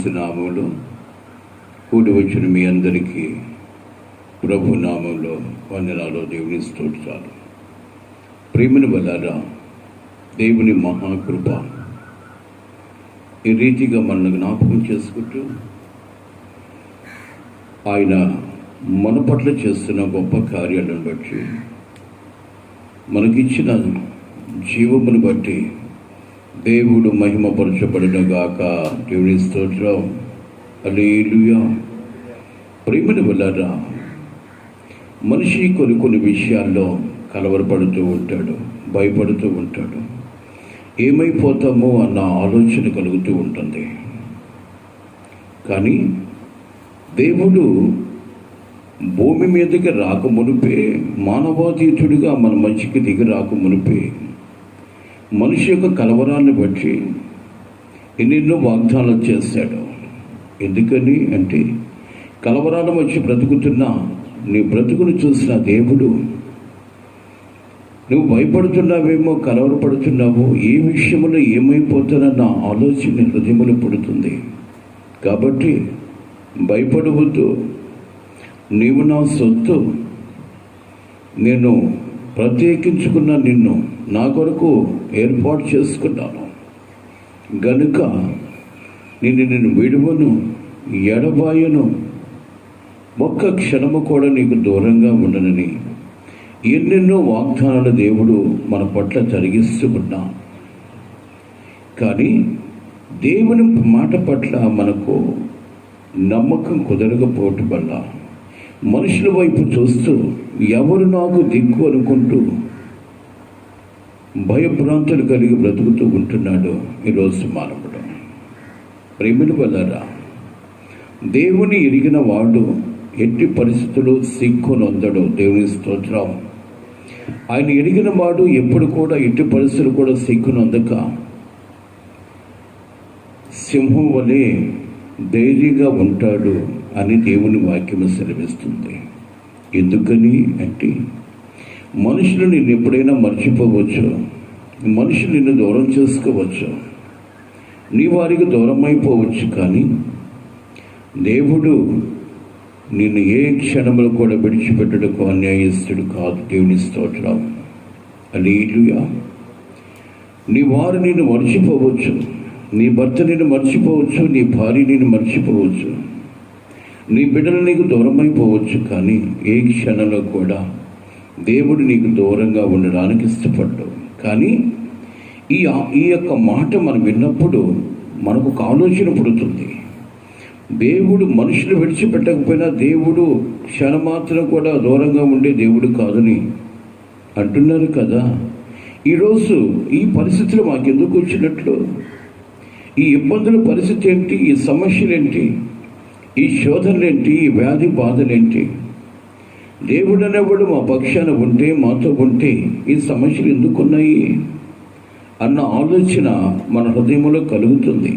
యేసుక్రీస్తు నామంలో కూడి వచ్చిన మీ అందరికీ ప్రభు నామంలో వందనాలు, దేవుని స్తోత్రాలు. ప్రేమను వల్లారా, దేవుని మహాకృప ఈ రీతిగా మనల్ని జ్ఞాపకం చేసుకుంటూ ఆయన మన పట్ల చేస్తున్న గొప్ప కార్యాలను బట్టి, మనకిచ్చిన జీవమును బట్టి దేవుడు మహిమపరచబడునుగాక. దేవుని స్తోత్రం. హల్లెలూయా. ప్రేమను వల్లారా, మనిషి కొన్ని విషయాల్లో కలవరపడుతూ ఉంటాడు, భయపడుతూ ఉంటాడు. ఏమైపోతామో అన్న ఆలోచన కలుగుతూ ఉంటుంది. కానీ దేవుడు భూమి మీదకి రాకమునిపే, మానవాతీతుడిగా మన మనిషికి దిగి రాకమునిపే మనిషి యొక్క కలవరాన్ని బట్టి ఎన్నెన్నో వాగ్దానాలు చేశాడు. ఎందుకని అంటే, కలవరాలు వచ్చి బ్రతుకుతున్నా నీ బ్రతుకును చూసిన దేవుడు, నువ్వు భయపడుతున్నావేమో, కలవరపడుతున్నావు, ఏ విషయంలో ఏమైపోతానన్న ఆలోచన హృదయములు పుడుతుంది. కాబట్టి భయపడవద్దు, నీవు నా సొత్తు, నేను ప్రత్యేకించుకున్న నిన్ను నా కొరకు ఏర్పాటు చేసుకున్నాను గనుక నేను విడువను, ఎడబాయను, ఒక్క క్షణము కూడా నీకు దూరంగా ఉండనని ఎన్నెన్నో వాగ్దానాలు దేవుడు మన పట్ల జరిగిస్తూ ఉన్నా. కానీ దేవుని మాట పట్ల మనకు నమ్మకం కుదరకపోవటం వల్ల మనుషుల వైపు చూస్తూ ఎవరు నాకు దిక్కు అనుకుంటూ భయభ్రాంతులు కలిగి బ్రతుకుతూ ఉంటున్నాడు ఈరోజు మానవుడు. ప్రేమను వల్లారా, దేవుని ఎరిగిన వాడు ఎట్టి పరిస్థితులు సిగ్గునొందడు. దేవుని స్తోత్రం. ఆయన ఎరిగిన వాడు ఎప్పుడు కూడా ఎట్టి పరిస్థితులు కూడా సిగ్గునొందక సింహం వలె ధైర్యంగా ఉంటాడు అని దేవుని వాక్యము సెలవిస్తుంది. ఎందుకని అంటే, మనుషులు నిన్ను ఎప్పుడైనా మర్చిపోవచ్చు, మనుషులు నిన్ను దూరం చేసుకోవచ్చు, నీ వారికి దూరం అయిపోవచ్చు. కానీ దేవుడు నిన్ను ఏ క్షణంలో కూడా విడిచిపెట్టడానికి అన్యాయస్తుడు కాదు. దేవుని స్తోత్రం. హల్లెలూయా. నీ వారు నిన్ను మర్చిపోవచ్చు, నీ భర్త నిన్ను మర్చిపోవచ్చు, నీ భార్య నిన్ను మర్చిపోవచ్చు, నీ బిడ్డలు నీకు దూరం అయిపోవచ్చు. కానీ ఏ క్షణంలో కూడా దేవుడు నీకు దూరంగా ఉండడానికి ఇష్టపడ్డావు. కానీ ఈ యొక్క మాట మనం విన్నప్పుడు మనకు ఒక ఆలోచన పుడుతుంది. దేవుడు మనుషులు విడిచిపెట్టకపోయినా దేవుడు క్షణమాత్రం కూడా దూరంగా ఉండే దేవుడు కాదని అంటున్నారు కదా. ఈరోజు ఈ పరిస్థితులు మాకెందుకు వచ్చినట్లు? ఈ ఇబ్బందుల పరిస్థితి ఏంటి? ఈ సమస్యలేంటి? ఈ శోధనలేంటి? ఈ వ్యాధి బాధలేంటి? దేవుడు అనేవాడు మా పక్షాన ఉంటే, మాతో ఉంటే ఈ సమస్యలు ఎందుకున్నాయి అన్న ఆలోచన మన హృదయంలో కలుగుతుంది.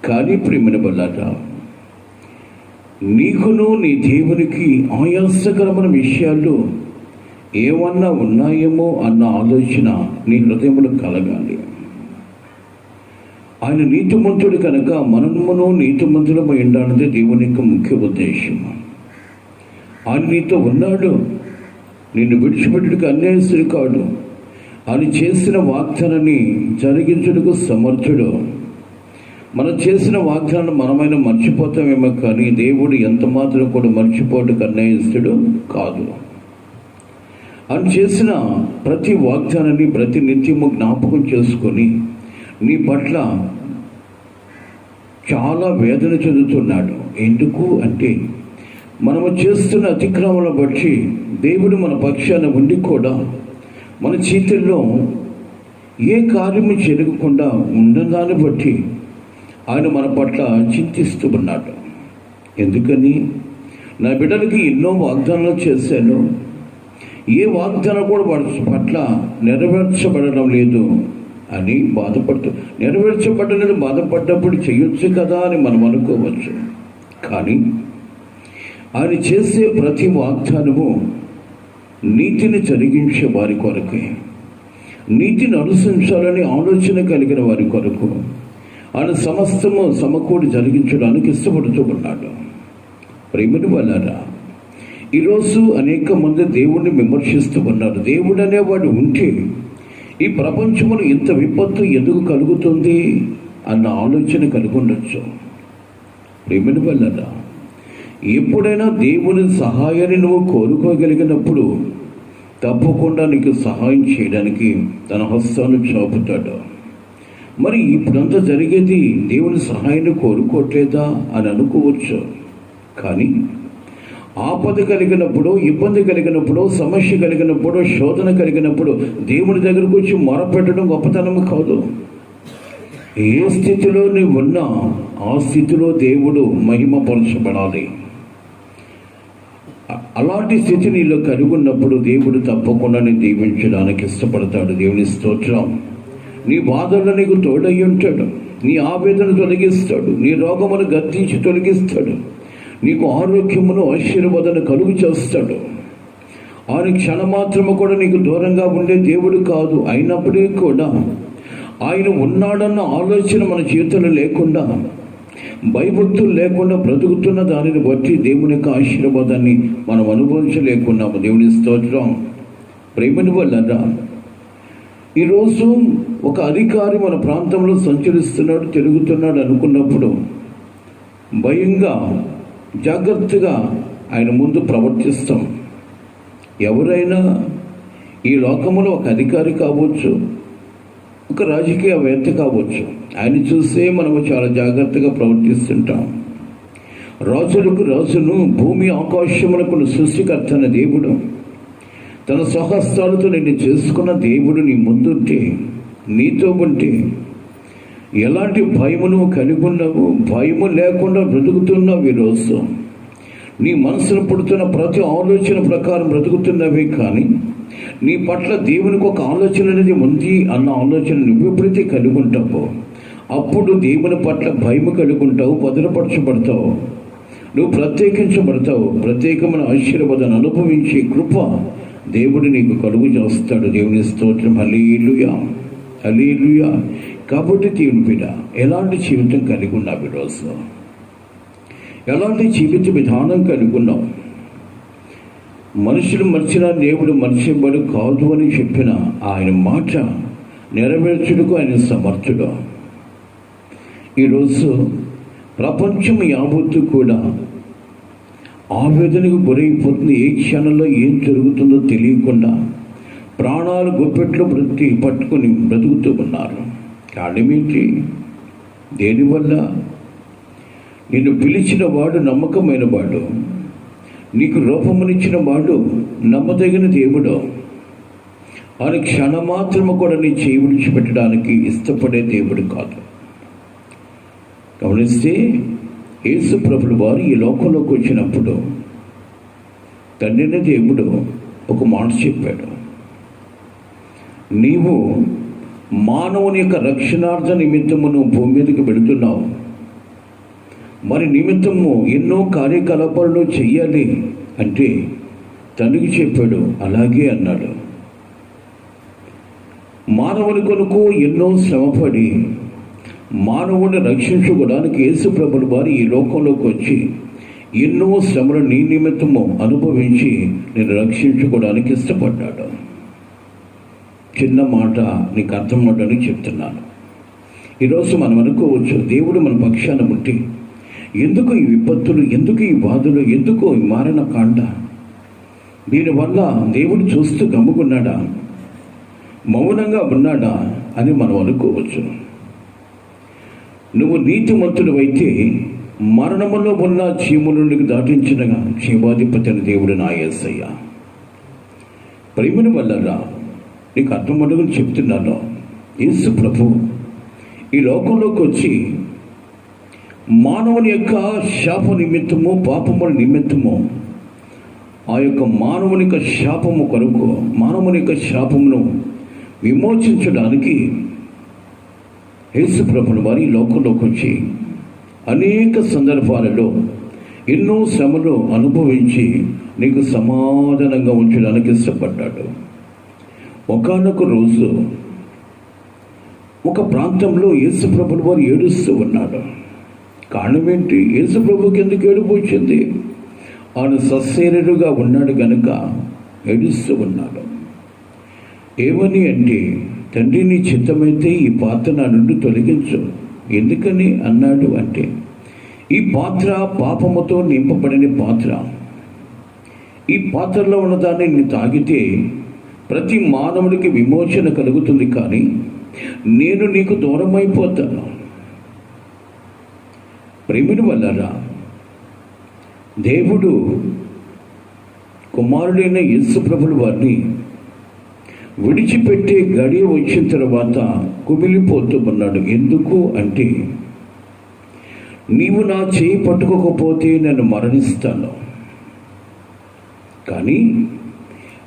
కానీ ప్రేమను వల్లారా, నీకును నీ దేవునికి ఆయాసకరమైన విషయాలు ఏమన్నా ఉన్నాయేమో అన్న ఆలోచన నీ హృదయంలో కలగాలి. ఆయన నీతిమంతుడు కనుక మనమును నీతిమంతులమై ఉండాలన్నది దేవుని యొక్క ముఖ్య ఉద్దేశం. ఆయన నీతో ఉన్నాడు, నిన్ను విడిచిపెట్టుటకు అన్యాయస్తుడు కాడు. ఆయన చేసిన వాగ్దానాన్ని జరిగించుటకు సమర్థుడు. మనం చేసిన వాగ్దానం మనమైనా మర్చిపోతామేమో, కానీ దేవుడు ఎంత మాత్రం కూడా మర్చిపోవటకు అన్యాయస్తుడు కాదు. ఆయన చేసిన ప్రతి వాగ్దానాన్ని ప్రతి నిత్యము జ్ఞాపకం చేసుకొని నీ పట్ల చాలా వేదన చెందుతున్నాడు. ఎందుకు అంటే, మనము చేస్తున్న అతిక్రమణ బట్టి దేవుడు మన పక్షాన ఉండి కూడా మన చేతుల్లో ఏ కార్యము జరగకుండా ఉండదాన్ని బట్టి ఆయన మన పట్ల చింతిస్తూ ఉన్నాడు. ఎందుకని? నా బిడ్డలకి ఎన్నో వాగ్దానాలు చేశాను, ఏ వాగ్దానం కూడా వాడి పట్ల నెరవేర్చబడడం లేదు అని నెరవేర్చబడలేదు బాధపడ్డప్పుడు చేయొచ్చు కదా అని మనం అనుకోవచ్చు. కానీ ఆయన చేసే ప్రతి వాగ్దానము నీతిని జరిగించే వారి కొరకే, నీతిని అనుసరించాలని ఆలోచన కలిగిన వారి కొరకు, ఆయన సమస్తము సమకూడి జరిగించడానికి ఇష్టపడుతూ ఉన్నాడు. ప్రేమని వాళ్ళారా, ఈరోజు అనేక మంది దేవుణ్ణి విమర్శిస్తూ ఉన్నారు. దేవుడు అనేవాడు ఉంటే ఈ ప్రపంచంలో ఇంత విపత్తు ఎందుకు కలుగుతుంది అన్న ఆలోచన కలిగి ఉండొచ్చు. ప్రేమని వాళ్ళారా, ఎప్పుడైనా దేవుని సహాయాన్ని నువ్వు కోరుకోగలిగినప్పుడు తప్పకుండా నీకు సహాయం చేయడానికి తన హస్తాన్ని చాపుతాడు. మరి ఇప్పుడంతా జరిగేది దేవుని సహాయాన్ని కోరుకోవట్లేదా అని అనుకోవచ్చు. కానీ ఆపద కలిగినప్పుడు, ఇబ్బంది కలిగినప్పుడు, సమస్య కలిగినప్పుడు, శోధన కలిగినప్పుడు దేవుని దగ్గరకు వచ్చి మొరపెట్టడం గొప్పతనం కాదు. ఏ స్థితిలో నీవు ఉన్నా ఆ స్థితిలో దేవుడు మహిమపరచబడాలి. అలాంటి స్థితి నీలో కలిగి ఉన్నప్పుడు దేవుడు తప్పకుండా నేను దీవించడానికి ఇష్టపడతాడు. దేవుని స్తోత్రం. నీ బాధల్లో నీకు తోడై ఉంటాడు. నీ ఆవేదన తొలగిస్తాడు. నీ రోగమును గద్దించి తొలగిస్తాడు. నీకు ఆరోగ్యమును ఆశీర్వాదాన్ని కలుగు చేస్తాడు. ఆయన క్షణమాత్రము కూడా నీకు దూరంగా ఉండే దేవుడు కాదు. అయినప్పటికీ కూడా ఆయన ఉన్నాడన్న ఆలోచన మన జీవితంలో లేకుండా, భయభక్తులు లేకుండా బ్రతుకుతున్న దానిని బట్టి దేవుని యొక్క ఆశీర్వాదాన్ని మనం అనుభవించలేకున్నాము. దేవుని స్తోత్రం. ప్రేమని వల్ల ఈరోజు ఒక అధికారి మన ప్రాంతంలో సంచరిస్తున్నాడు, తిరుగుతున్నాడు అనుకున్నప్పుడు భయంగా జాగ్రత్తగా ఆయన ముందు ప్రవర్తిస్తాం. ఎవరైనా ఈ లోకంలో ఒక అధికారి కావచ్చు, ఒక రాజకీయవేత్త కావచ్చు, ఆయన చూస్తే మనము చాలా జాగ్రత్తగా ప్రవర్తిస్తుంటాం. రాజులకు రాజును, భూమి ఆకాశములకు సృష్టికర్త అన్న దేవుడు, తన స్వహస్తాలతో నిన్ను చేసుకున్న దేవుడు నీ ముందుంటే, నీతో ఉంటే ఎలాంటి భయమును కలిగి ఉన్నావు? భయము లేకుండా బ్రతుకుతున్నావు. ఈరోజు నీ మనసును పుడుతున్న ప్రతి ఆలోచన ప్రకారం బ్రతుకుతున్నవే. కానీ నీ పట్ల దేవునికి ఒక ఆలోచన అనేది ఉంది అన్న ఆలోచన నువ్వు ఎప్పుడైతే కలిగి ఉంటావో అప్పుడు దేవుని పట్ల భయము కలిగి ఉంటావు, భద్రపరచబడతావు, నువ్వు ప్రత్యేకించబడతావు. ప్రత్యేకమైన ఆశీర్వాదాన్ని అనుభవించే కృప దేవుడు నీకు కలుగు చేస్తాడు. దేవుని స్తోత్రం. హల్లెలూయా, హల్లెలూయా. కాబట్టి దేవుని బిడ్డ, ఎలాంటి జీవితం కలిగి ఉన్నావు? ఈరోజు ఎలాంటి జీవిత విధానం కలిగి ఉన్నావు? మనుషులు మర్చిన దేవుడు మర్చిబడు కాదు అని చెప్పిన ఆయన మాట నెరవేర్చుటకు ఆయన సమర్థుడు. ఈరోజు ప్రపంచం యావత్తు కూడా ఆవేదనకు గురైపోతుంది. ఏ క్షణంలో ఏం జరుగుతుందో తెలియకుండా ప్రాణాలు గుప్పెట్లో పట్టుకుని బ్రతుకుతూ ఉన్నారు. కారణమేంటి? దేనివల్ల? నిన్ను పిలిచిన వాడు నమ్మకమైన వాడు, నీకు రూపమునిచ్చిన వాడు నమ్మదగిన దేవుడు. ఆయన క్షణమాత్రము కూడా నీ చేయి విడిచిపెట్టడానికి ఇష్టపడే దేవుడు కాదు. గమనిస్తే యేసు ప్రభువు వారు ఈ లోకంలోకి వచ్చినప్పుడు తండ్రిని దేవుడు ఒక మాట చెప్పాడు. నీవు మానవుని యొక్క రక్షణార్థ నిమిత్తము నువ్వు భూమి మీదకి వెళుతున్నావు, మరి నిమిత్తము ఎన్నో కార్యకలాపాలను చెయ్యాలి అంటే తండ్రికి చెప్పాడు. అలాగే అన్నాడు. మానవుని కొరకు ఎన్నో శ్రమపడి మానవుడిని రక్షించుకోవడానికి యేసు ప్రభువు వారు ఈ లోకంలోకి వచ్చి ఎన్నో శ్రమలు నీ నిమిత్తము అనుభవించి నేను రక్షించుకోవడానికి ఇష్టపడ్డాడు. చిన్న మాట నీకు అర్థం అవ్వడానికి చెప్తున్నాను. ఈరోజు మనం అనుకోవచ్చు, దేవుడు మన పక్షాన ఉంటే ఎందుకు ఈ విపత్తులు, ఎందుకు ఈ బాధలు, ఎందుకు ఈ మారణ కాండ? దీనివల్ల దేవుడు చూస్తూ గమ్ముకున్నాడా, మౌనంగా ఉన్నాడా అని మనం అనుకోవచ్చు. నువ్వు నీతిమంతుడు అయితే మరణములో ఉన్న చీము నుండి దాటించినగా క్షేమాధిపతి అని దేవుడు నా యేసయ్య. ప్రేమను వల్ల నీకు అర్థమడుగుని చెప్తున్నాను. యేసు ప్రభు ఈ లోకంలోకి వచ్చి మానవుని యొక్క శాప నిమిత్తము, పాపముల నిమిత్తము, ఆ యొక్క మానవుని యొక్క శాపము కొరకు, మానవుని యొక్క శాపమును విమోచించడానికి యేసు ప్రభువు వారు ఈ లోకంలోకి వచ్చి అనేక సందర్భాలలో ఎన్నో శ్రమలు అనుభవించి నీకు సమాధానంగా ఉంచడానికి ఇష్టపడ్డాడు. ఒకానొక రోజు ఒక ప్రాంతంలో యేసు ప్రభుల వారు ఏడుస్తూ ఉన్నాడు. కారణం ఏంటి? యేసు ప్రభుకి ఎందుకు ఏడుపు వచ్చింది? ఆయన సశరీరుగా ఉన్నాడు గనుక ఏడుస్తూ ఉన్నాడు. ఏమని అంటే, తండ్రి నీ చిత్తమైతే ఈ పాత్ర నా నుండి తొలగించు. ఎందుకని అన్నాడు అంటే, ఈ పాత్ర పాపముతో నింపబడిన పాత్ర. ఈ పాత్రలో ఉన్నదాన్ని నేను తాగితే ప్రతి మానవుడికి విమోచన కలుగుతుంది, కానీ నేను నీకు దూరం అయిపోతాను. ప్రేమిని వల్లరా దేవుడు కుమారుడైన యేసు ప్రభుల వారిని విడిచిపెట్టే గడియ వచ్చిన తర్వాత కుమిలిపోతూ ఉన్నాడు. ఎందుకు అంటే, నీవు నా చేయి పట్టుకోకపోతే నేను మరణిస్తాను. కానీ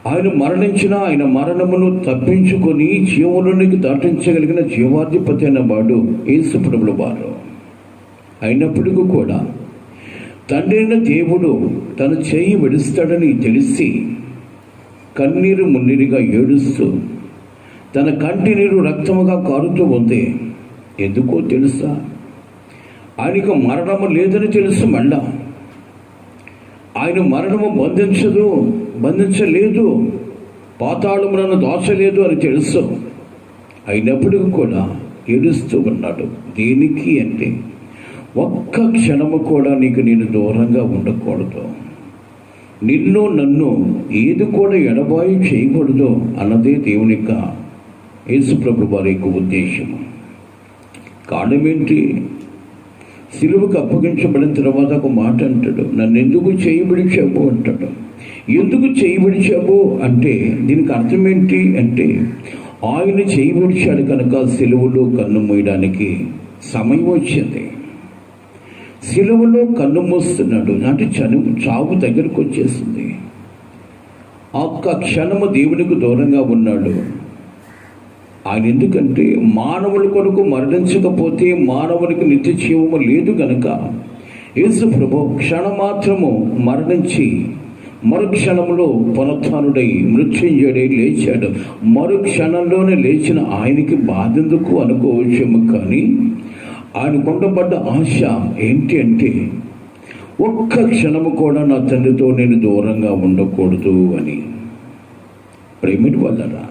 ఆయన మరణించిన ఆయన మరణమును తప్పించుకొని జీవనునికి దాటించగలిగిన జీవాధిపతి అయిన వాడు యేసు ప్రభుల వారు. అయినప్పటికీ కూడా తండ్రి అయిన దేవుడు తన చేయి విడుస్తాడని తెలిసి కన్నీరు మున్నీరుగా ఏడుస్తూ తన కంటి నీరు రక్తముగా కారుతూ ఉంది. ఎందుకో తెలుసా? ఆయనకు మరణము లేదని తెలుసు. మళ్ళా ఆయన మరణము బంధించలేదు, పాతాళము నన్ను దాచలేదు అని తెలుసు. అయినప్పటికీ కూడా ఏడుస్తూ ఉన్నాడు. దేనికి అంటే, ఒక్క క్షణము కూడా నీకు నేను దూరంగా ఉండకూడదు, నిన్ను నన్ను ఏది కూడా ఎడబాయి చేయకూడదు అన్నదే దేవుని యొక్క యేసు ప్రభు వారి యొక్క ఉద్దేశము. కారణం ఏంటి? సిలువకు అప్పగించబడిన తర్వాత ఒక మాట అంటాడు, నన్ను ఎందుకు చేయబడిచావు అంటాడు. ఎందుకు చేయబడిచావు అంటే దీనికి అర్థం ఏంటి అంటే, ఆయన చేయబడిచాడు కనుక సిలువలో కన్ను మూయడానికి సమయం వచ్చింది. సిలువలో కన్ను మూస్తున్నాడు అంటే చావు దగ్గరకు వచ్చేసింది. ఆ ఒక్క క్షణము దేవునికి దూరంగా ఉన్నాడు. ఆయన ఎందుకంటే మానవుల కొరకు మరణించకపోతే మానవునికి నిత్య జీవము లేదు గనుక యేసు ప్రభు క్షణమాత్రము మరణించి మరుక్షణంలో పునరుత్థానుడై మృత్యుంజయుడై లేచాడు. మరుక్షణంలోనే లేచిన ఆయనకి బాధెందుకు అనుకోవచ్చేమో, కానీ ఆయన కొండబడ్డ ఆశ ఏంటి అంటే, ఒక్క క్షణము కూడా నా తండ్రితో నేను దూరంగా ఉండకూడదు అని. ప్రేమిటి వల్లరా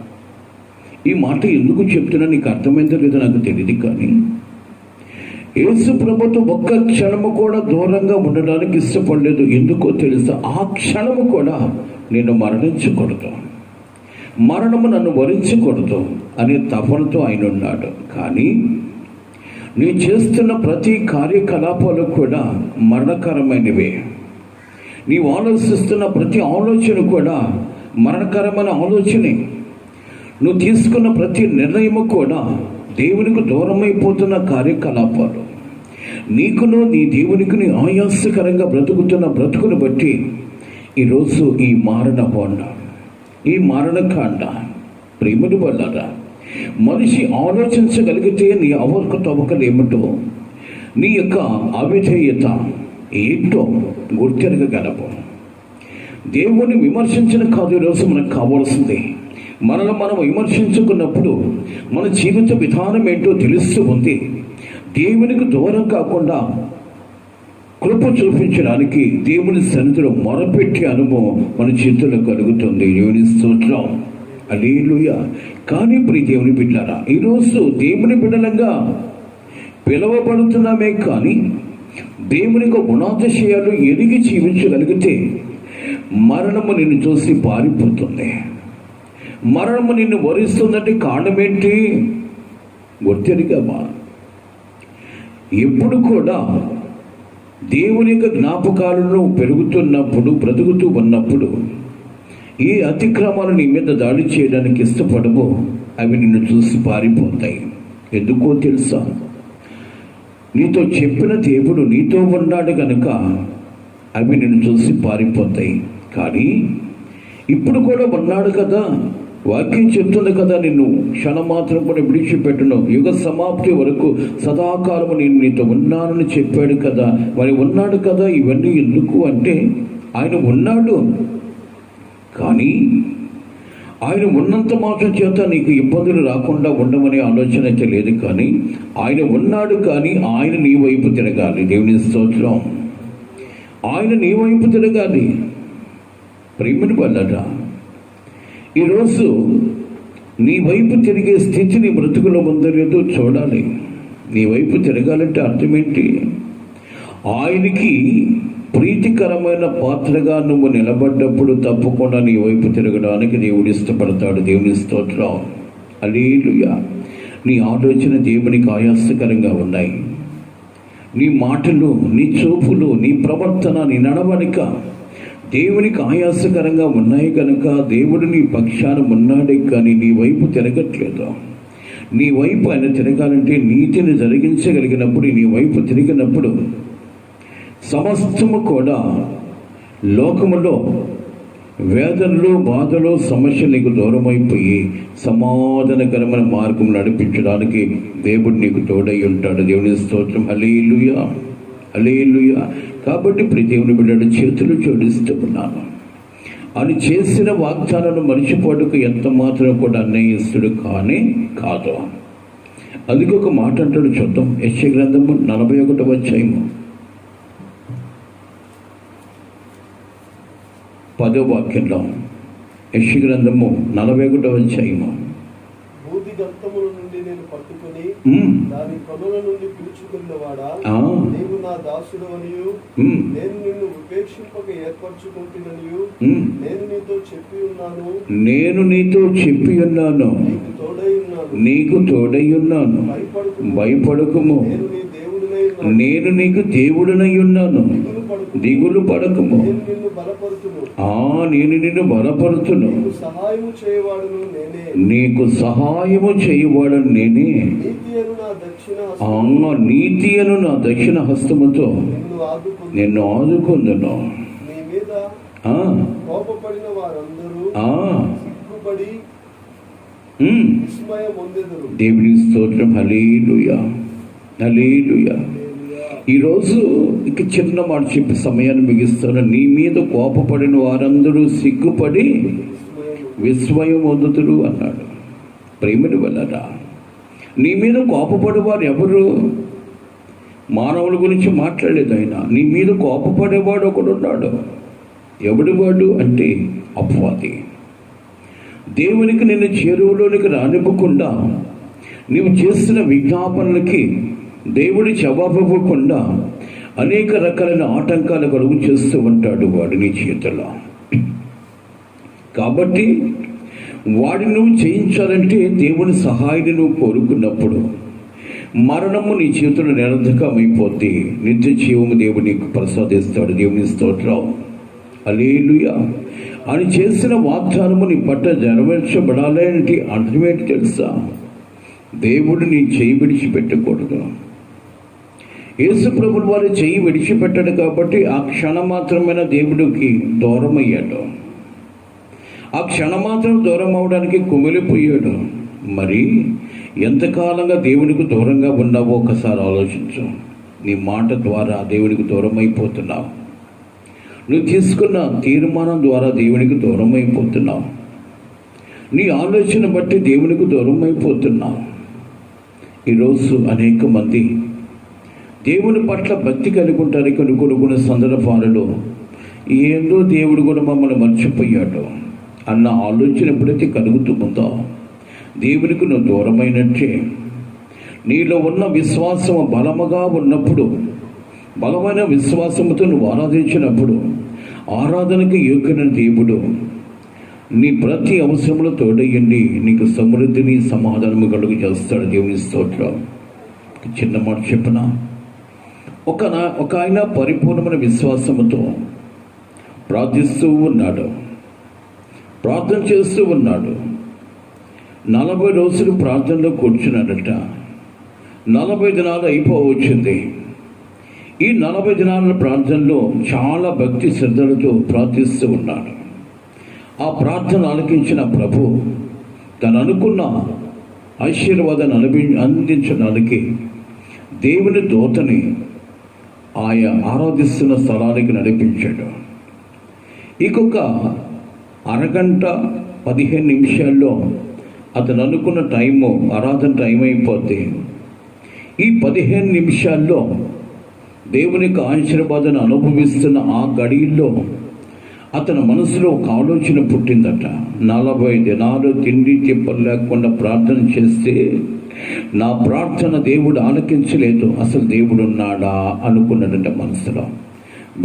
ఈ మాట ఎందుకు చెప్తున్నా నీకు అర్థమైందో లేదో నాకు తెలియదు, కానీ యేసు ప్రభుతో ఒక్క క్షణము కూడా దూరంగా ఉండడానికి ఇష్టపడలేదు. ఎందుకో తెలుసా? ఆ క్షణము కూడా నేను మరణించకూడదు, మరణము నన్ను వరించకూడదు అనే తపనతో ఆయన ఉన్నాడు. కానీ నేను చేస్తున్న ప్రతి కార్యకలాపాలు కూడా మరణకరమైనవే. నీవు ఆలోచిస్తున్న ప్రతి ఆలోచన కూడా మరణకరమైన ఆలోచనే. నువ్వు తీసుకున్న ప్రతి నిర్ణయము కూడా దేవునికి దూరమైపోతున్న కార్యకలాపాలు. నీకును నీ దేవునికి నీ ఆయాసకరంగా బ్రతుకుతున్న బ్రతుకును బట్టి ఈరోజు ఈ మారణకాండ ప్రేమను వల్లరా మనిషి ఆలోచించగలిగితే నీ అవకతవకలు ఏమిటో, నీ యొక్క అవిధేయత ఏంటో గుర్తెరగగలవు. దేవుని విమర్శించిన కాదు ఈరోజు మనకు కావాల్సింది. మనల్ని మనం విమర్శించుకున్నప్పుడు మన జీవిత విధానం ఏంటో తెలుస్తూ ఉంది. దేవునికి దూరం కాకుండా కృప చూపించడానికి దేవుని సన్నిధిలో మొరపెట్టే అనుభవం మన చేతుల్లో కలుగుతుంది. దేవుని స్తోత్రం, హల్లెలూయా. కానీ ప్రియ దేవుని బిడ్డలారా, ఈరోజు దేవుని బిడ్డలంగా పిలువబడుతున్నామే, కానీ దేవుని యొక్క గుణాతిశయాలు ఎరిగి జీవించగలిగితే మరణము నిన్ను చూసి పారిపోతుంది. మరణము నిన్ను వరిస్తుందంటే కారణం ఏంటి? గుర్తెరిగామా? ఎప్పుడు కూడా దేవుని యొక్క జ్ఞాపకాలను పెరుగుతున్నప్పుడు, బ్రతుకుతూ ఉన్నప్పుడు ఏ అతిక్రమాలు నీ మీద దాడి చేయడానికి ఇష్టపడవో అవి నిన్ను చూసి పారిపోతాయి. ఎందుకో తెలుసా? నీతో చెప్పిన దేవుడు నీతో ఉన్నాడు కనుక అవి నిన్ను చూసి పారిపోతాయి. కానీ ఇప్పుడు కూడా ఉన్నాడు కదా, వాక్యం చెప్తుంది కదా, నిన్ను క్షణమాత్రం కూడా విడిచిపెట్టను, యుగ సమాప్తి వరకు సదాకాలము నేను నీతో ఉన్నానని చెప్పాడు కదా. మరి ఉన్నాడు కదా. ఇవన్నీ ఎందుకు అంటే ఆయన ఉన్నాడు, కానీ ఆయన ఉన్నంత మాత్రం చేత నీకు ఇబ్బందులు రాకుండా ఉండమనే ఆలోచన అయితే లేదు, కానీ ఆయన ఉన్నాడు, కానీ ఆయన నీ వైపు తిరగాలి. దేవుని స్తోత్రం. ఆయన నీ వైపు తిరగాలి. ప్రేమని వల్లట ఈరోజు నీ వైపు తిరిగే స్థితి నీ బ్రతుకులో ఉందో లేదో చూడాలి. నీ వైపు తిరగాలంటే అర్థం ఏంటి? ఆయనకి ప్రీతికరమైన పాత్రగా నువ్వు నిలబడ్డప్పుడు తప్పకుండా నీ వైపు తిరగడానికి దేవుడు ఇష్టపడతాడు. దేవుని స్తోత్రం. హల్లెలూయా. నీ ఆలోచన దేవునికి ఆయాసకరంగా ఉన్నాయి. నీ మాటలు, నీ చూపులు, నీ ప్రవర్తన, నీ నడవడిక దేవునికి ఆయాసకరంగా ఉన్నాయి కనుక దేవుడు నీ పక్షాన ఉన్నాడే, కానీ నీ వైపు తిరగట్లేదు. నీ వైపు ఆయన తిరగాలంటే నీతిని జరిగించగలిగినప్పుడు, నీ వైపు తిరిగినప్పుడు సమస్తము కూడా లోకములో వేదనలు, బాధలు, సమస్యలు నీకు దూరమైపోయి సమాధానకరమైన మార్గం నడిపించడానికి దేవుడు నీకు తోడై ఉంటాడు. దేవుని స్తోత్రం. హల్లెలూయా, హల్లెలూయా. కాబట్టి ప్రతి దేవుని బిడ్డడు చేతులు జోడిస్తూ ఉన్నాను. అని చేసిన వాగ్దానాలను మరిచిపోవడానికి ఎంత మాత్రం కూడా అన్యాయస్తుడు కానీ కాదు. అందుకే ఒక మాట అంటాడు, చూద్దాం. యెషయా గ్రంథము 41వ అధ్యాయము 10వ వాక్యంలో. యెషయా గ్రంథము 41వ అధ్యాయము. భూదిగంతముల నుండి నేను పట్టుకుని దాని కనుల నుండి పిలుచుకున్నవాడా, నీవు నా దాసుడవనియు నేను నిన్ను ఉపేక్షింపక ఏర్పరచుకుంటున్ననియు నేను నీతో చెప్పి ఉన్నాను. నీకు తోడై ఉన్నాను. భయపడకుము. నేను నీకు దేవుడనై ఉన్నాను. దిగులు పడకుము. నేను నిన్ను బలపరుతును. నీకు సహాయము చేయవాడను నేనే. నీతి అను నా దక్షిణ హస్తముతో నిన్ను ఆదుకుందును. కోపపడిన వారందరూ సిగ్గుపడి దేవుని స్తోత్రం. హల్లెలూయా, హల్లెలూయా. ఈరోజు ఇక చిన్న మాట చెప్పి సమయాన్ని ముగిస్తాను. నీ మీద కోపపడిన వారందరూ సిగ్గుపడి విస్మయం పొందుతురు అన్నాడు. ప్రేమని వల్లరా నీ మీద కోపపడేవారు ఎవరు? మానవుల గురించి మాట్లాడలేదు ఆయన. నీ మీద కోపపడేవాడు ఒకడున్నాడు. ఎవడు వాడు అంటే అపవాది. దేవునికి నిన్ను చేరువలోనికి రానివ్వకుండా, నీవు చేసిన విజ్ఞాపనలకి దేవుడి జవాబు ఇవ్వకుండా అనేక రకాలైన ఆటంకాలు కలుగు చేస్తూ ఉంటాడు వాడు నీ చేతుల్లో. కాబట్టి వాడిని నువ్వు చేయించాలంటే దేవుని సహాయాన్ని నువ్వు కోరుకున్నప్పుడు మరణము నీ చేతులు నిరర్ధకమైపోతే నిత్య జీవము దేవుడు నీకు ప్రసాదిస్తాడు. దేవుని స్తోత్రం. హల్లెలూయా. అని చేసిన వాగ్దానము నీ పట్ల నెరవేర్చబడాలి అంటే అర్థమేంటి తెలుసా? దేవుడు నీ చేయి విడిచిపెట్టకూడదు. యేసు ప్రభువు వారి చేయి విడిచిపెట్టాడు కాబట్టి ఆ క్షణం మాత్రమైన దేవుడికి దూరం అయ్యాడు. ఆ క్షణం మాత్రం దూరం అవడానికి కుమిలిపోయాడు. మరి ఎంతకాలంగా దేవునికి దూరంగా ఉన్నావో ఒకసారి ఆలోచించు. నీ మాట ద్వారా దేవునికి దూరం అయిపోతున్నావు. నువ్వు తీసుకున్న తీర్మానం ద్వారా దేవునికి దూరం అయిపోతున్నావు. నీ ఆలోచన బట్టి దేవునికి దూరం అయిపోతున్నావు. ఈరోజు అనేక మంది దేవుని పట్ల భక్తి కలిగి ఉంటారు. కొన్ని సందర్భాలలో ఏందో దేవుడు కూడా మమ్మల్ని మర్చిపోయాడు అన్న ఆలోచన ఎప్పుడైతే కలుగుతుందో దేవునికి నువ్వు దూరమైనట్టే. నీలో ఉన్న విశ్వాసం బలముగా ఉన్నప్పుడు, బలమైన విశ్వాసముతో నువ్వు ఆరాధించినప్పుడు, ఆరాధనకు యోగ్యమైన దేవుడు నీ ప్రతి అవసరంలో తోడయ్యండి నీకు సమృద్ధిని, సమాధానము కలుగు చేస్తాడు. దేవుని స్తోత్రం. చిన్న మాట చెప్పిన ఒక ఆయన పరిపూర్ణమైన విశ్వాసముతో ప్రార్థిస్తూ ఉన్నాడు, ప్రార్థన చేస్తూ ఉన్నాడు. 40 రోజులు ప్రార్థనలో కూర్చున్నాడట. 40 దినాలు అయిపోవచ్చింది. ఈ 40 దినాల ప్రార్థనలో చాలా భక్తి శ్రద్ధలతో ప్రార్థిస్తూ ఉన్నాడు. ఆ ప్రార్థన ఆలకించిన ప్రభు తను అనుకున్న ఆశీర్వాదాన్ని అందించడానికి దేవుని దూతని ఆయన ఆరాధిస్తున్న స్థలానికి నడిపించాడు. ఇంకొక అరగంట 15 నిమిషాల్లో అతను అనుకున్న టైము, ఆరాధన టైం అయిపోతే ఈ 15 నిమిషాల్లో దేవునికి ఆశీర్వాదాన్ని అనుభవిస్తున్న ఆ గడిలో అతని మనసులో ఒక ఆలోచన పుట్టిందట. 40 దినాలు తిండి తిప్పలు లేకుండా ప్రార్థన చేస్తే నా ప్రార్థన దేవుడు ఆలకించలేదు, అసలు దేవుడు ఉన్నాడా అనుకున్నాడంట మనసులో.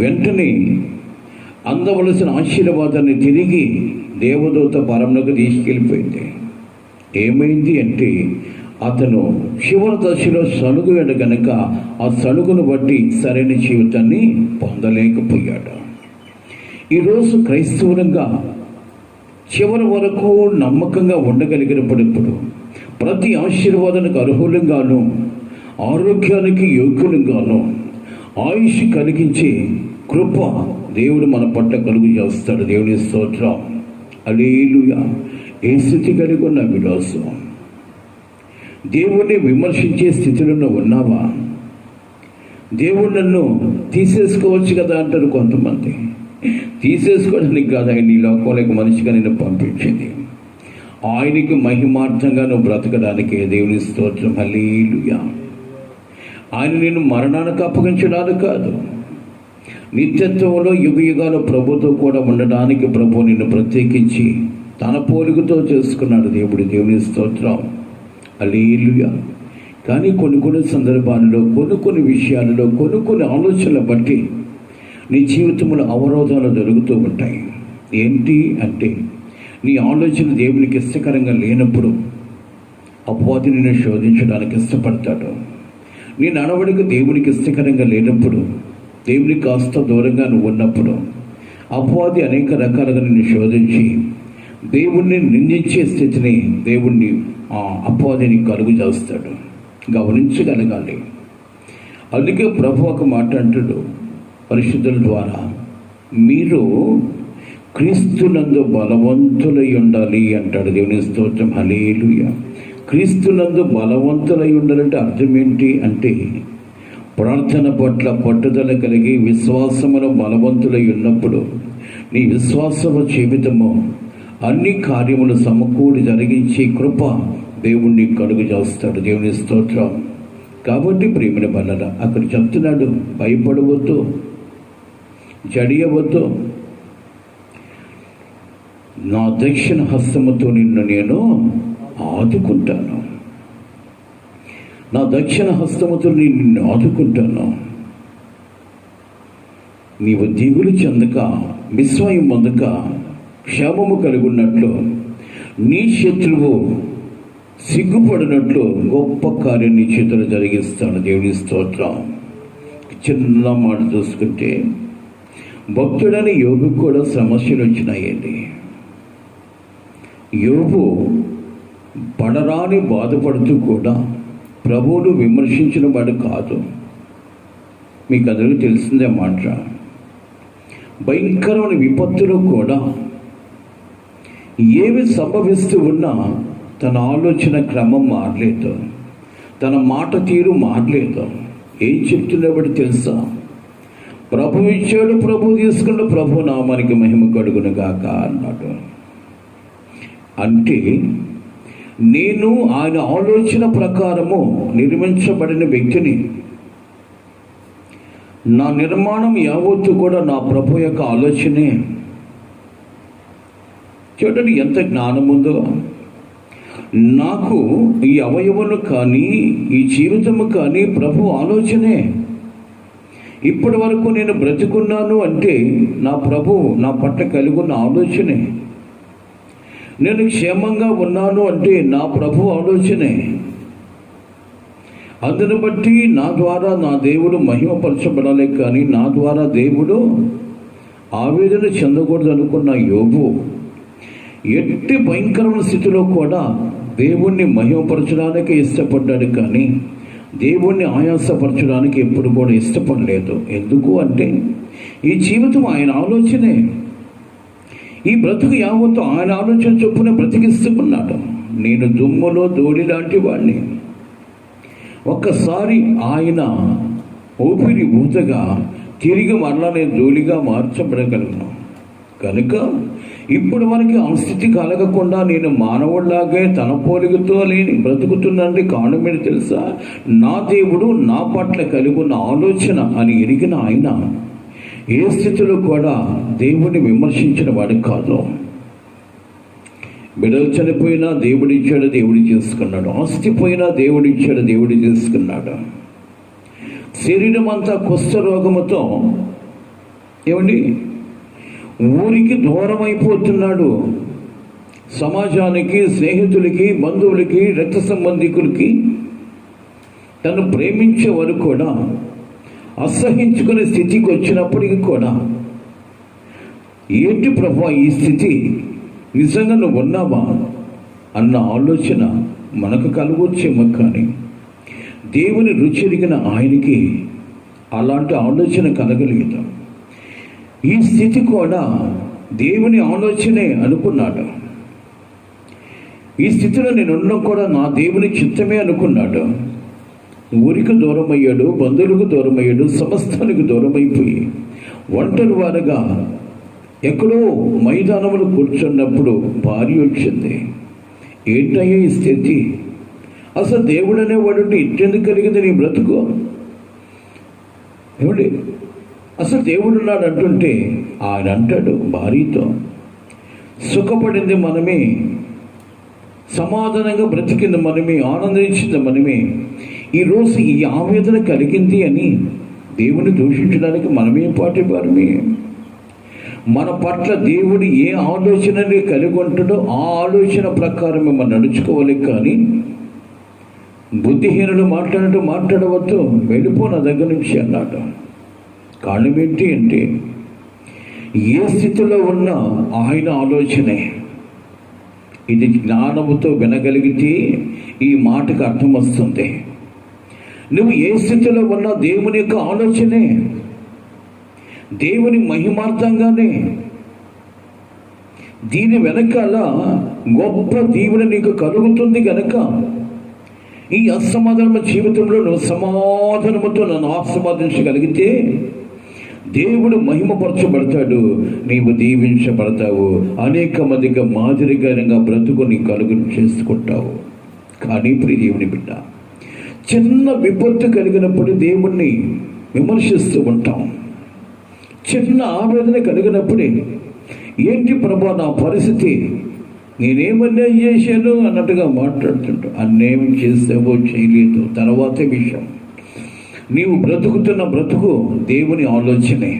వెంటనే అందవలసిన ఆశీర్వాదాన్ని తిరిగి దేవదూత పరమునకు తీసుకెళ్ళిపోయింది. ఏమైంది అంటే అతను చివరి దశలో సణుగుయాడు కనుక ఆ సణుగును బట్టి సరైన జీవితాన్ని పొందలేకపోయాడు. ఈరోజు క్రైస్తవులంగా చివరి వరకు నమ్మకంగా ఉండగలిగినప్పుడు ప్రతి ఆశీర్వాదానికి అర్హులంగాను, ఆరోగ్యానికి యోగ్యులంగాను, ఆయుష్ కలిగించే కృప దేవుడు మన పట్ల కలుగు చేస్తాడు. దేవుని స్తోత్రం. హల్లెలూయా. ఏ స్థితి కలిగి ఉన్న విరోసు దేవుణ్ణి విమర్శించే స్థితిలో ఉన్నావా? దేవుడు నన్ను తీసేసుకోవచ్చు కదా అంటారు కొంతమంది. తీసేసుకోవడానికి కాదు, ఆయన ఈ లోకంలోకి మనిషిగా నేను పంపించింది. ఆయనకి మహిమార్థంగా నువ్వు బ్రతకడానికి. దేవుని స్తోత్రం. హల్లెలూయా. ఆయన నిన్ను మరణానికి అప్పగించడానికి కాదు, నిత్యత్వంలో యుగ యుగాలు ప్రభుతో కూడా ఉండడానికి ప్రభు నిన్ను ప్రత్యేకించి తన పోలికతో చేసుకున్నాడు దేవుడు. దేవుని స్తోత్రం. హల్లెలూయా. కానీ కొన్ని సందర్భాల్లో, కొన్ని విషయాలలో, కొన్ని ఆలోచనలు బట్టి నీ జీవితంలో అవరోధాలు జరుగుతూ ఉంటాయి. ఏంటి అంటే నీ ఆలోచన దేవునికి ఇష్టకరంగా లేనప్పుడు అపవాది నిన్ను శోధించడానికి ఇష్టపడతాడు. నీ నడవడిక దేవునికి ఇష్టకరంగా లేనప్పుడు, దేవునికి కాస్త దూరంగా నువ్వు ఉన్నప్పుడు అపవాది అనేక రకాలుగా నిన్ను శోధించి దేవుణ్ణి నిందించే స్థితిని దేవుణ్ణి అపవాదిని కలుగు చేస్తాడు. గమనించగలగాలి. అందుకే ప్రభు ఒక మాట అంటాడు పరిశుద్ధుల ద్వారా, మీరు క్రీస్తునందు బలవంతులై ఉండాలి అంటాడు. దేవుని స్తోత్రం. హల్లెలూయా. క్రీస్తునందు బలవంతులై ఉండాలంటే అర్థం ఏంటి అంటే ప్రార్థన పట్ల పట్టుదల కలిగి విశ్వాసములో బలవంతులై ఉన్నప్పుడు నీ విశ్వాసము జీవితము అన్ని కార్యములు సమకూడి జరిగించే కృప దేవుణ్ణి కలుగు చేస్తాడు. దేవుని స్తోత్రం. కాబట్టి ప్రేమిన బల్లరా అక్కడ చెప్తున్నాడు, భయపడవద్దు, జడియవద్దు, నా దక్షిణ హస్తముతో నిన్ను నేను ఆదుకుంటాను. నా దక్షిణ హస్తముతో నిన్ను ఆదుకుంటాను. నీవు దిగులు చెందక, విస్మయం పొందక, క్షేమము కలిగి ఉన్నట్లు, నీ శత్రువు సిగ్గుపడినట్లు గొప్ప కార్యం నీ చేతులు జరిగిస్తాడు. దేవుని స్తోత్రం. చిన్న మాట చూసుకుంటే భక్తుడని యోబుకు కూడా సమస్యలు వచ్చినాయండి. యోబు పడరాని బాధపడుతూ కూడా ప్రభువును విమర్శించిన వాడు కాదు. మీకు అందరికీ తెలిసిందే మాట. భయంకరమైన విపత్తులో కూడా ఏమి సంభవిస్తూ ఉన్నా తన ఆలోచన క్రమం మారలేదు, తన మాట తీరు మారలేదు. ఏం చెప్తున్నవాడు తెలుసా? ప్రభు ఇచ్చాడు, ప్రభు తీసుకున్న, ప్రభు నామానికి మహిమ కలుగును గాక అన్నాడు. అంటే నేను ఆయన ఆలోచన ప్రకారము నిర్మించబడిన వ్యక్తిని. నా నిర్మాణం యావత్తు కూడా నా ప్రభు యొక్క ఆలోచనే. చూడండి ఎంత జ్ఞానం ఉందో. నాకు ఈ అవయవము కానీ ఈ జీవితము కానీ ప్రభు ఆలోచనే. ఇప్పటి వరకు నేను బ్రతికున్నాను అంటే నా ప్రభు నా పట్ల కలిగి ఉన్న ఆలోచనే. నేను క్షేమంగా ఉన్నాను అంటే నా ప్రభు ఆలోచనే. అందును బట్టి నా ద్వారా నా దేవుడు మహిమపరచబడాలి, కానీ నా ద్వారా దేవుడు ఆవేదన చెందకూడదు అనుకున్న యోబు ఎట్టి భయంకరమైన స్థితిలో కూడా దేవుణ్ణి మహిమపరచడానికి ఇష్టపడ్డాడు, కానీ దేవుణ్ణి ఆయాసపరచడానికి ఎప్పుడు కూడా ఇష్టపడలేదు. ఎందుకు అంటే ఈ జీవితం ఆయన ఆలోచనే. ఈ బ్రతుకు యావత్తు ఆయన ఆలోచన చొప్పున బ్రతికిస్తున్నాడు. నేను దుమ్ములో ధూళి లాంటి వాడిని. ఒక్కసారి ఆయన ఊపిరి ఊతగా తిరిగి మరలా నేను ధూళిగా మార్చబడగలను. కనుక ఇప్పుడు మనకి ఆ స్థితి కలగకుండా నేను మానవుడిలాగే తన పోలికతో లేని బ్రతుకుతున్నానంటే కారణం ఏంటి తెలుసా? నా దేవుడు నా పట్ల కలిగి ఉన్న ఆలోచన అని ఎరిగిన ఆయన ఏ స్థితిలో కూడా దేవుడిని విమర్శించిన వాడు కాదు. బిడ్డలు చనిపోయినా దేవుడు ఇచ్చాడు, దేవుడు చేసుకున్నాడు. ఆస్తి పోయినా దేవుడు ఇచ్చాడు, దేవుడు చేసుకున్నాడు. శరీరం అంతా కుష్ఠరోగముతో ఏమండి ఊరికి దూరం అయిపోతున్నాడు. సమాజానికి, స్నేహితులకి, బంధువులకి, రక్త సంబంధికులకి, తను ప్రేమించే వారు కూడా అసహించుకునే స్థితికి వచ్చినప్పటికీ కూడా ఏంటి ప్రభువా ఈ స్థితి, నిజంగా నువ్వు ఉన్నావా అన్న ఆలోచన మనకు కలగొచ్చేమో, కానీ దేవుని రుచి ఎరిగిన ఆయనకి అలాంటి ఆలోచన కలగలేదు. ఈ స్థితి కూడా దేవుని ఆలోచనే అనుకున్నాడు. ఈ స్థితిలో నేను ఉండడం కూడా నా దేవుని చిత్తమే అనుకున్నాడు. ఊరికి దూరం అయ్యాడు, బంధువులకు దూరం అయ్యాడు, సమస్తానికి దూరం అయిపోయి ఒంటరి వారుగా ఎక్కడో మైదానంలో కూర్చున్నప్పుడు భార్య వచ్చింది. ఏంటయ్యా ఈ స్థితి? అసలు దేవుడు అనేవాడు ఇట్టెందుకు కలిగింది నీ బ్రతుకు? ఏమండి, అసలు దేవుడు ఉన్నాడు అంటుంటే ఆయన అంటాడు భార్యతో, సుఖపడింది మనమే, సమాధానంగా బ్రతికింది మనమే, ఆనందించింది మనమే, ఈరోజు ఈ ఆవేదన కలిగింది అని దేవుని దూషించడానికి మనమే పాటి వారమే. మన పట్ల దేవుడు ఏ ఆలోచనని కలిగి ఉంటాడో ఆ ఆలోచన ప్రకారం మనం నడుచుకోవాలి, కానీ బుద్ధిహీనులు మాట్లాడవద్దు, వెళ్ళిపో నా దగ్గర నుంచి అన్నాడు. కారణం ఏంటి అంటే ఏ స్థితిలో ఉన్న ఆయన ఆలోచనే. ఇది జ్ఞానముతో వినగలిగితే ఈ మాటకు అర్థం వస్తుంది. నువ్వు ఏ స్థితిలో ఉన్నా దేవుని యొక్క ఆలోచనే, దేవుని మహిమార్థంగానే. దీని వెనకాల గొప్ప దీవెన నీకు కలుగుతుంది కనుక ఈ అసమాధాన జీవితంలో నువ్వు సమాధానముతో నన్ను ఆస్వాదించగలిగితే దేవుడు మహిమపరచబడతాడు, నీవు దీవించబడతావు, అనేక మందిగా మాదిరికరంగా బ్రతుకుని కలుగు చేసుకుంటావు. కానీ ప్రియ దేవుని బిడ్డ, చిన్న విపత్తు కలిగినప్పుడు దేవుణ్ణి విమర్శిస్తూ ఉంటాం. చిన్న ఆవేదన కలిగినప్పుడే ఏంటి ప్రభా నా పరిస్థితి, నేనేమన్నా చేశాను అన్నట్టుగా మాట్లాడుతుంటావు. అన్నేమి చేసావో చేయలేదు తర్వాత విషయం. నీవు బ్రతుకుతున్న బ్రతుకు దేవుని ఆలోచనే.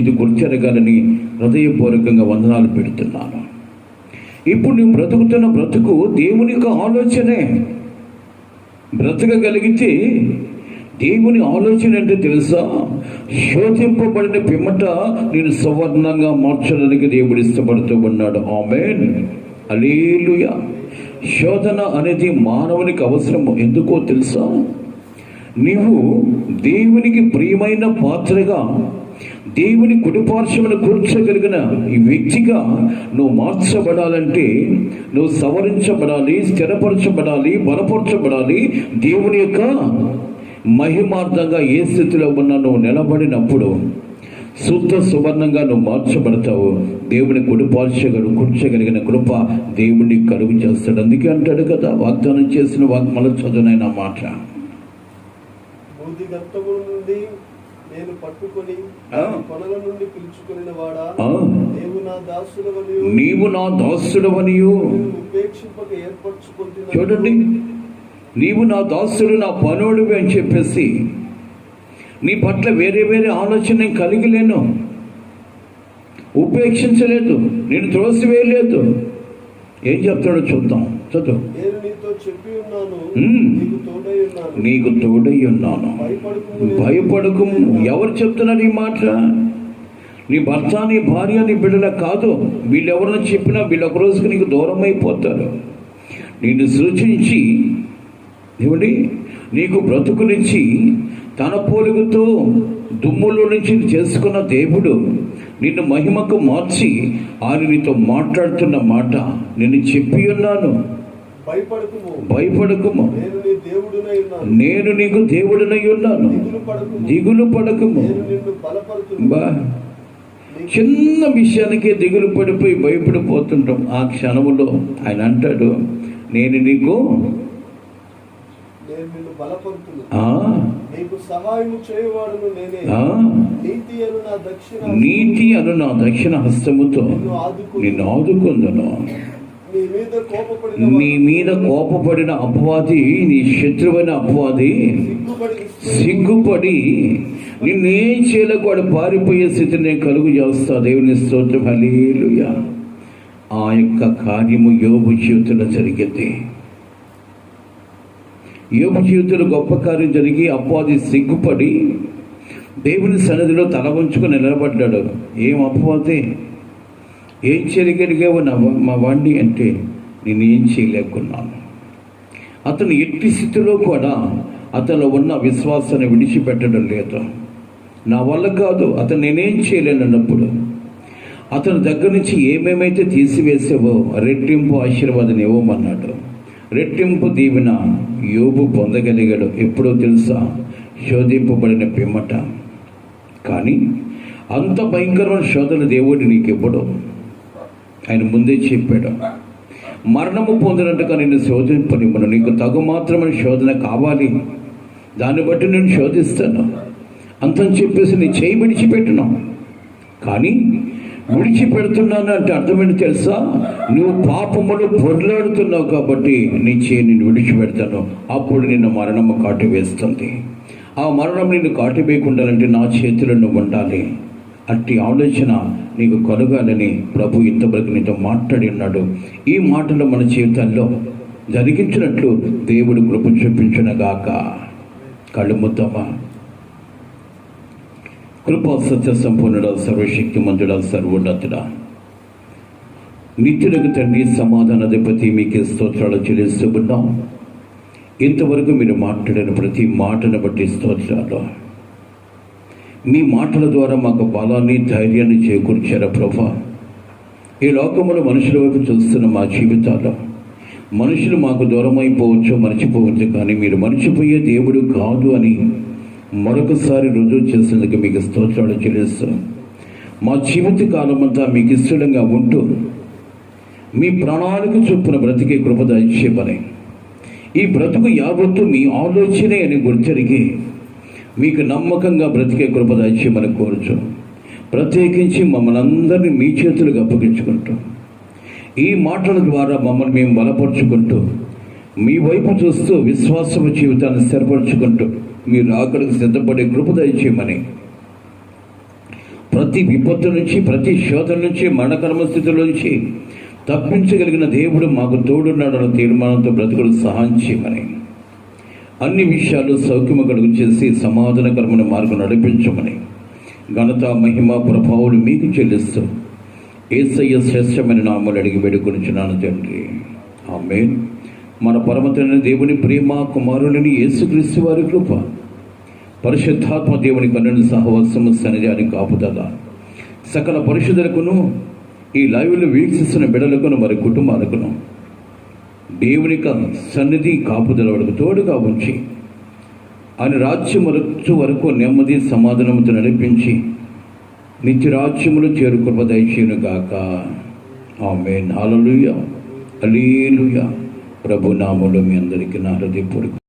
ఇది గుర్తెరగాలని హృదయపూర్వకంగా వందనాలు పెడుతున్నాను. ఇప్పుడు నువ్వు బ్రతుకుతున్న బ్రతుకు దేవుని యొక్క ఆలోచనే. బ్రతకగలిగితే దేవుని ఆలోచన అంటే తెలుసా? శోధింపబడిన పిమ్మట నేను సువర్ణంగా మార్చడానికి దేవుడు ఇష్టపడుతూ ఉన్నాడు. ఆమేన్, హల్లెలూయా. శోధన అనేది మానవునికి అవసరము. ఎందుకో తెలుసా? నీవు దేవునికి ప్రియమైన పాత్రగా, దేవుని కుడిపార్శ్వమున కూర్చోగలిగిన ఈ వ్యక్తిగా నువ్వు మార్చబడాలంటే నువ్వు సవరించబడాలి, స్థిరపరచబడాలి, బలపరచబడాలి. దేవుని యొక్క మహిమార్థంగా ఏ స్థితిలో ఉన్నా నువ్వు నిలబడినప్పుడు శుద్ధ సువర్ణంగా నువ్వు మార్చబడతావు. దేవుని కూర్చోగలిగిన కృప దేవుడిని కలుగు చేస్తాడు. అందుకే అంటాడు కదా, వాగ్దానం చేసిన మళ్ళీ చదువునైన మాట, నేను పట్టుకొని కొనల నుండి పిలుచుకుని వాడా, నీవు నా దాసుడవనియు ఉపేక్షింపక ఏర్పరచుకుంటున్నా. చూడండి, నీవు నా దాసుడు, నా పనుడివి అని చెప్పేసి నీ పట్ల వేరే వేరే ఆలోచన కలిగి లేను, ఉపేక్షించలేదు, నేను త్రోసివేయలేదు. ఏం చెప్తాడో చూద్దాం, చదువు. నేను నీతో చెప్పి ఉన్నాను, నీకు తోడై ఉన్నాను, భయపడకు. ఎవరు చెప్తున్నారు ఈ మాట? నీ భర్త, నీ భార్య, నీ బిడ్డల కాదు. వీళ్ళెవరన్నా చెప్పినా వీళ్ళు ఒక రోజుకి నీకు దూరం అయిపోతారు. నిన్ను సృష్టించి ఏమండి నీకు బ్రతుకునిచ్చి తన పోలికతో దుమ్ములో నుంచి చేసుకున్న దేవుడు నిన్ను మహిమకు మార్చి ఆయన నీతో మాట్లాడుతున్న మాట నేను చెప్పి ఉన్నాను, భయపడకుము, నేను నీకు దేవుడునై ఉన్నాను, దిగులు పడకుము. చిన్న విషయానికే దిగులు పడిపోయి భయపడిపోతుంటాం. ఆ క్షణంలో ఆయన అంటాడు, నేను నీకు నిన్ను బలపరుతును, ఆ నీకు సహాయము చేయువాడును నేనే, ఆ నీతి అను నా దక్షిణ హస్తముతో నిన్ను ఆదుకుందును. నీ మీద కోపపడిన అపవాది, నీ శత్రువైన అపవాది సిగ్గుపడి నిన్నేం చేయలేక వాడు పారిపోయే స్థితిని నేను కలుగు చేస్తా. దేవుని స్తోత్రం, హల్లెలూయా. ఆ యొక్క కార్యము యోబు జీవితంలో జరిగింది. యోబు జీవితంలో గొప్ప కార్యం జరిగి అపవాది సిగ్గుపడి దేవుని సన్నిధిలో తల వంచుకొని నిలబడ్డాడు. ఏం అపవాది, ఏం చేయగలిగావు మా వాణ్ణి అంటే, నేనేం చేయలేకున్నాను. అతను ఎట్టి స్థితిలో కూడా అతను ఉన్న విశ్వాసాన్ని విడిచిపెట్టడం లేదు. నా వల్ల కాదు, అతను నేనేం చేయలేనన్నప్పుడు అతని దగ్గర నుంచి ఏమేమైతే తీసివేసావో రెట్టింపు ఆశీర్వాదం ఇవ్వమన్నాడు. రెట్టింపు దీవెన యోబు పొందగలిగాడు. ఎప్పుడో తెలుసా? శోధింపబడిన పిమ్మట. కానీ అంత భయంకరమైన శోధన దేవుడు నీకు ఇవ్వడం ఆయన ముందే చెప్పాడు. మరణము పొందినట్టుగా నిన్ను శోధింపనివ్వను, నీకు తగు మాత్రమైన శోధన కావాలి, దాన్ని బట్టి నేను శోధిస్తాను అంతని చెప్పేసి నీ చేయి విడిచిపెట్టును. కానీ విడిచిపెడుతున్నాను అంటే అర్థమేంటి తెలుసా? నువ్వు పాపములు పొర్లాడుతున్నావు కాబట్టి నీ చేయి నిన్ను విడిచిపెడతాను. అప్పుడు నిన్ను మరణము కాటు వేస్తుంది. ఆ మరణం నిన్ను కాటు వేయకుండాలంటే నా చేతిలో నువ్వు ఉండాలి. అట్టి ఆలోచన నీకు కలగాలని ప్రభు ఇంతవరకు నీతో మాట్లాడి ఉన్నాడు. ఈ మాటలు మన జీవితాల్లో జరిగించినట్లు దేవుడు కృప చూపించునగాక. కళ్ళు ముద్దామా. కృపా సత్య సంపూర్ణుడా, సర్వశక్తిమంతుడా, సర్వోన్నతుడా, నిత్యులకు తండ్రి, సమాధానాధిపతి, మీకే స్తోత్రాలు చెల్లిస్తూ ఉన్నాం. ఇంతవరకు మీరు మాట్లాడిన ప్రతి మాటను బట్టి స్తోత్రాలు. మీ మాటల ద్వారా మాకు బలాన్ని, ధైర్యాన్ని చేకూర్చారు ప్రభా. ఈ లోకంలో మనుషుల వైపు చూస్తున్న మా జీవితాల్లో మనుషులు మాకు దూరం అయిపోవచ్చు, మర్చిపోవచ్చు, కానీ మీరు మర్చిపోయే దేవుడు కాదు అని మరొకసారి రుజువు చేసేందుకు మీకు స్తోత్రాలు చెల్లిస్తాం. మా జీవిత కాలం అంతా మీకు ఇష్టంగా ఉంటూ మీ ప్రణాళిక చొప్పున బ్రతికే కృప దయచేయమని, ఈ బ్రతుకు యావత్తు మీ ఆలోచనే అని గుర్తెరిగి మీకు నమ్మకంగా బ్రతికే కృప దయచేయమని కోరుచు. ప్రత్యేకించి మమ్మల్ని అందరినీ మీ చేతులకు అప్పగించుకుంటూ ఈ మాటల ద్వారా మమ్మల్ని మేము బలపరుచుకుంటూ మీ వైపు చూస్తూ విశ్వాసము జీవితాన్ని స్థిరపరచుకుంటూ మీరు అక్కడికి సిద్ధపడే కృప దయచేయమని, ప్రతి విపత్తు నుంచి, ప్రతి శోధన నుంచి, మరణకర్మ స్థితుల నుంచి తప్పించగలిగిన దేవుడు మాకు తోడున్నాడన్న తీర్మానంతో బ్రతుకుడు సహాయం చేయమని, అన్ని విషయాలు సౌఖ్యము కలుగు చేసి సమాధానకరమైన మార్గం నడిపించమని, ఘనత, మహిమ, ప్రభావాలు మీకు చెల్లిస్తూ యేసయ్య శ్రేష్టమైన నామములు అడిగి వేడుకొనుచున్నాను తండ్రి, ఆమేన్. మన పరమతండ్రి దేవుని ప్రేమ, కుమారులని యేసుక్రీస్తు వారి కృప, పరిశుద్ధాత్మ దేవుని కన్నుని సహవాసము, సన్నిధాని కాపుదల సకల పరిశుద్ధులకును, ఈ లైవ్లో వీక్షిస్తున్న బిడ్డలకును, మరి కుటుంబాలకును దేవుని సన్నిధి కాపుదల వరకు తోడుగా ఉంచి ఆయన రాజ్యం వరకు నెమ్మది సమాధానముతో నడిపించి నిత్యరాజ్యములు చేరుకృప దయచేయును గాక. ఆమేన్. హల్లెలూయా, హల్లెలూయా. ప్రభు నామములో మీ అందరికీ నా హృదయపూర్వక